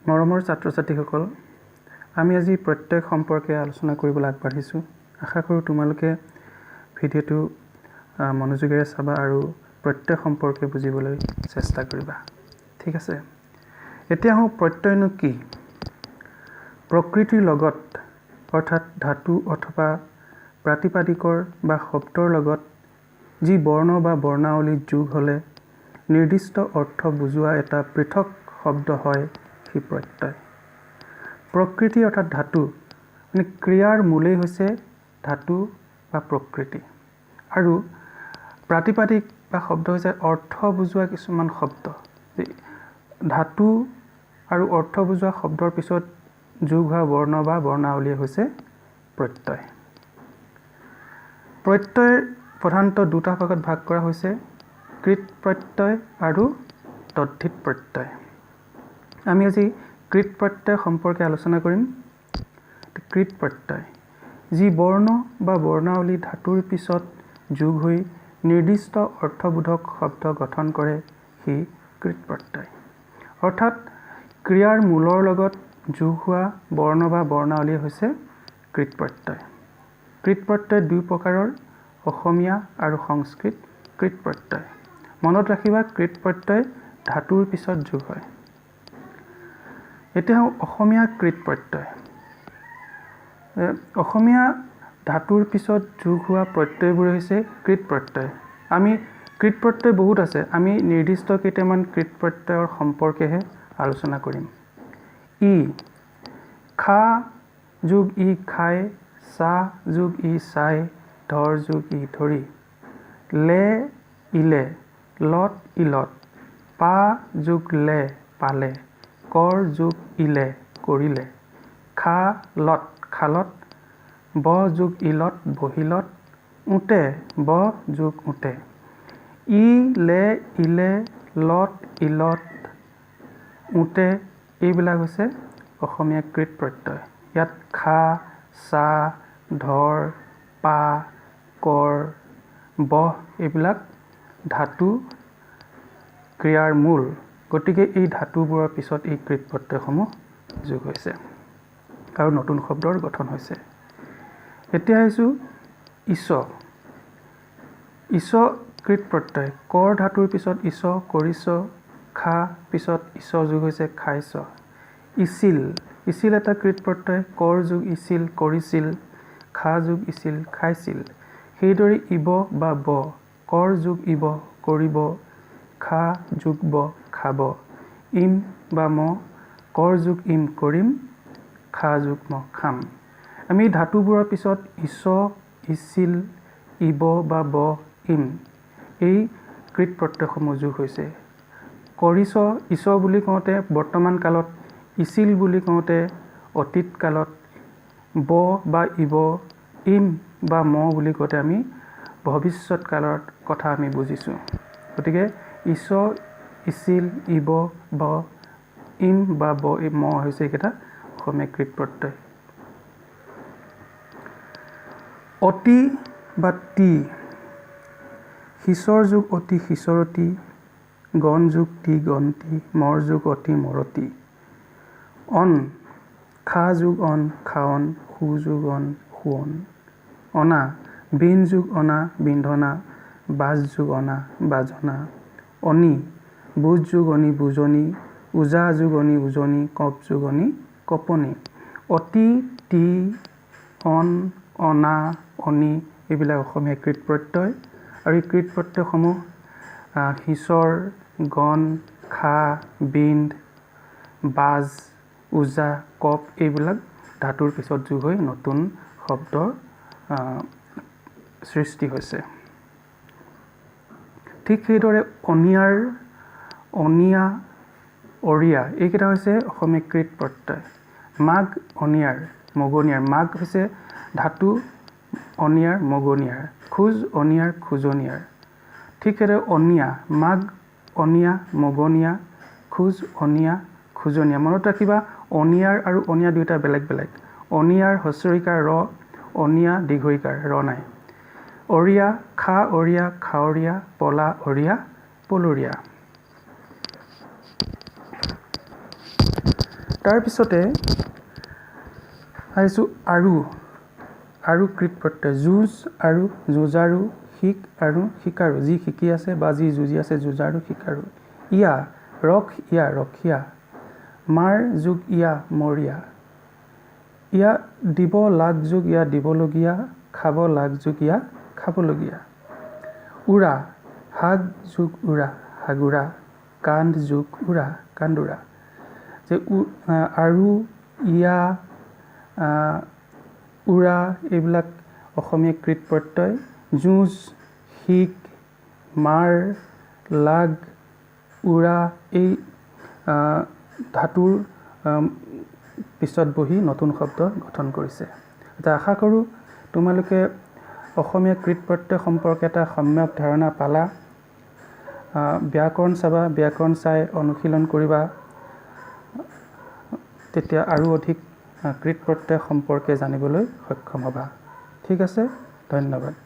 মৰমৰ ছাত্ৰ-ছাত্ৰীসকল, আমি আজি প্ৰত্যয় সম্পৰ্কে আলোচনা কৰিবলৈ আগবাঢ়িছোঁ। আশা কৰোঁ তোমালোকে ভিডিঅ'টো মনোযোগেৰে চাবা আৰু প্ৰত্যয় সম্পৰ্কে বুজিবলৈ চেষ্টা কৰিবা। ঠিক আছে, এতিয়া আহোঁ প্ৰত্যয়নো কি। প্ৰকৃতিৰ লগত অৰ্থাৎ ধাতু অথবা প্ৰাতিপাদিকৰ বা শব্দৰ লগত যি বৰ্ণ বা বৰ্ণাৱলী যোগ হ'লে নিৰ্দিষ্ট অৰ্থ বুজোৱা এটা পৃথক শব্দ হয় সি প্ৰত্যয়। প্ৰকৃতি অৰ্থাৎ ধাতু মানে ক্ৰিয়াৰ মূলেই হৈছে ধাতু বা প্ৰকৃতি, আৰু প্ৰাতিপাদিক বা শব্দ হৈছে অৰ্থ বুজোৱা কিছুমান শব্দ। ধাতু আৰু অৰ্থ বুজোৱা শব্দৰ পিছত যোগ হোৱা বৰ্ণ বা বৰ্ণাৱলী হৈছে প্ৰত্যয়। প্ৰত্যয় প্ৰধানতঃ দুটা ভাগত ভাগ কৰা হৈছে, কৃত প্ৰত্যয় আৰু তদ্ধিত প্ৰত্যয়। আমি আজি কৃত প্ৰত্যয় সম্পৰ্কে আলোচনা কৰিম। কৃত প্ৰত্যয় যি বৰ্ণ বা বৰ্ণাৱলী ধাতুৰ পিছত যোগ হৈ নিৰ্দিষ্ট অৰ্থবোধক শব্দ গঠন কৰে সি কৃত প্ৰত্যয়। অৰ্থাৎ ক্ৰিয়াৰ মূলৰ লগত যোগ হোৱা বৰ্ণ বা বৰ্ণাৱলী হৈছে কৃত প্ৰত্যয়। কৃত প্ৰত্যয় দুই প্ৰকাৰৰ, অসমীয়া আৰু সংস্কৃত কৃত প্ৰত্যয়। মনত ৰাখিবা, কৃত প্ৰত্যয় ধাতুৰ পিছত যোগ হয়। এতিয়া অসমীয়া কৃত প্ৰত্যয়। অসমীয়া ধাতুৰ পিছত যোগ হোৱা প্ৰত্যয়বোৰ হৈছে কৃত প্ৰত্যয়। আমি কৃত প্ৰত্যয় বহুত আছে, আমি নিৰ্দিষ্ট কেইটামান কৃত প্ৰত্যয়ৰ সম্পৰ্কেহে আলোচনা কৰিম। ই, খা যোগ ই খায়, চা যোগ ই চায়, ধৰ যোগ ই ধৰি, লে ইলে, লত ইলত, পা যোগ লে পালে, কৰ যোগ ইলে কৰিলে, খা লত খালত, ব যোগ ইলত বহিলত, উতে ব যোগ উতে। ই, লে, ইলে, লত, ইলত, উতে এইবিলাক হৈছে অসমীয়া কৃত প্ৰত্যয়। ইয়াত খা, চা, ধৰ, পা, কৰ, বহ এইবিলাক ধাতু ক্ৰিয়াৰ মূল। গতিকে এই ধাতুবোৰৰ পিছত এই কৃত প্ৰত্যয়সমূহ যোগ হৈছে আৰু নতুন শব্দৰ গঠন হৈছে। এতিয়া আহিছোঁ ইছ। ইছ কৃত প্ৰত্যয়। কৰ ধাতুৰ পিছত ইছ কৰিছ, খা পিছত ইছ যোগ হৈছে খাইছ। ইছিল, ইছিল এটা কৃত প্ৰত্যয়। কৰ যোগ ইছিল কৰিছিল, খা যোগ ইছিল খাইছিল। সেইদৰে ইব বা ব, কৰ যোগ ইব কৰিব, খা যোগ ব খাব। ইম বা ম, কৰ যোগ ইম কৰিম, খা যোগ ম খাম। আমি ধাতুবোৰৰ পিছত ইছ, ইছিল, ইব বা ব, ইম এই কৃত প্ৰত্যয়সমূহ যোগ হৈছে। কৰিছ, ইছ বুলি কওঁতে বৰ্তমান কালত, ইছিল বুলি কওঁতে অতীত কালত, ব বা ইব, ইম বা ম বুলি কওঁতে আমি ভৱিষ্যত কালৰ কথা আমি বুজিছোঁ। গতিকে ইছ, ইছিল, ইব, ব, ইম বা ব, ম হৈছে এইকেইটা অসমীয়া কৃত প্ৰত্যয়। অতি বা তি, সিচৰ যোগ অতি সিচৰতি, গণ যোগ তি গন্তি, মৰ যোগ অতি মৰতি। অন, খা যোগ অন খাৱন, সু যোগ অন শুৱন। অনা, বিন যোগ অনা বিন্ধনা, বাজ যোগ অনা বাজনা। অনি, বুজ যোগ অনি বুজনি, ওজা যোগ অনি উজনি, কপ যোগ অনি কপনি। অতি, তি, অন, অনা, অনি এইবিলাক অসমীয়া কৃত প্ৰত্যয়। আৰু এই কৃত প্ৰত্যয়সমূহ সিচৰ, গণ, খা, বিন্ধ, বাজ, ওজা, কপ এইবিলাক ধাতুৰ পিছত যোগ হৈ নতুন শব্দৰ সৃষ্টি হৈছে। ঠিক সেইদৰে অনিয়াৰ, অনিয়া, অৰিয়া এইকেইটা হৈছে অসমীয়া কৃত প্ৰত্যয়। মাঘ, অনিয়াৰ, মগনিয়াৰ। মাঘ হৈছে ধাতু, অনিয়াৰ, মগনিয়াৰ। খোজ, অনিয়াৰ, খোজনিয়াৰ। ঠিক সেইদৰে অনিয়া, মাঘ, অনিয়া, মগনিয়া, খোজ, অনিয়া, খোজনিয়া। মনত ৰাখিবা, অনিয়াৰ আৰু অনিয়া দুয়োটা বেলেগ বেলেগ। অনিয়াৰ হস্ৰইকাৰ ৰ, অনিয়া দীৰ্ঘইকাৰ ৰ নাই। অৰিয়া, খা অৰিয়া, খাৱৰীয়া, পলা অৰিয়া, পলৰীয়া। তাৰপিছতে আহিছোঁ আৰু কৃত প্ৰত্যয় যুঁজ আৰু যুঁজাৰু শিক আৰু শিকাৰু যি শিকি আছে বা যি যুঁজি আছে যুঁজাৰু শিকাৰু ইয়া ৰখ ইয়া ৰখীয়া মাৰ যুগ ইয়া মৰিয়া ইয়া দিব লাগ যুগ ইয়া দিবলগীয়া খাব লাগ যুগ ইয়া খাবলগীয়া উৰা হাগ যুগ উৰা হাগুৰা কান্ধ যুগ উৰা কান্দোৰা যে আৰু ইয়া উৰা এইবিলাক অসমীয়া কৃত প্ৰত্যয় যুঁজ শিক মাৰ লাগ উৰা এই ধাতুৰ পিছত বহি নতুন শব্দ গঠন কৰিছে এটা আশা কৰোঁ তোমালোকে অসমীয়া কৃত প্ৰত্যয় সম্পৰ্কে এটা সম্যক ধাৰণা পালা ব্যাকৰণ চাবা ব্যাকৰণ চাই অনুশীলন কৰিবা তেতিয়া আৰু অধিক কৃত প্ৰত্যয় সম্পৰ্কে জানিবলৈ সক্ষম হ'বা ঠিক আছে ধন্যবাদ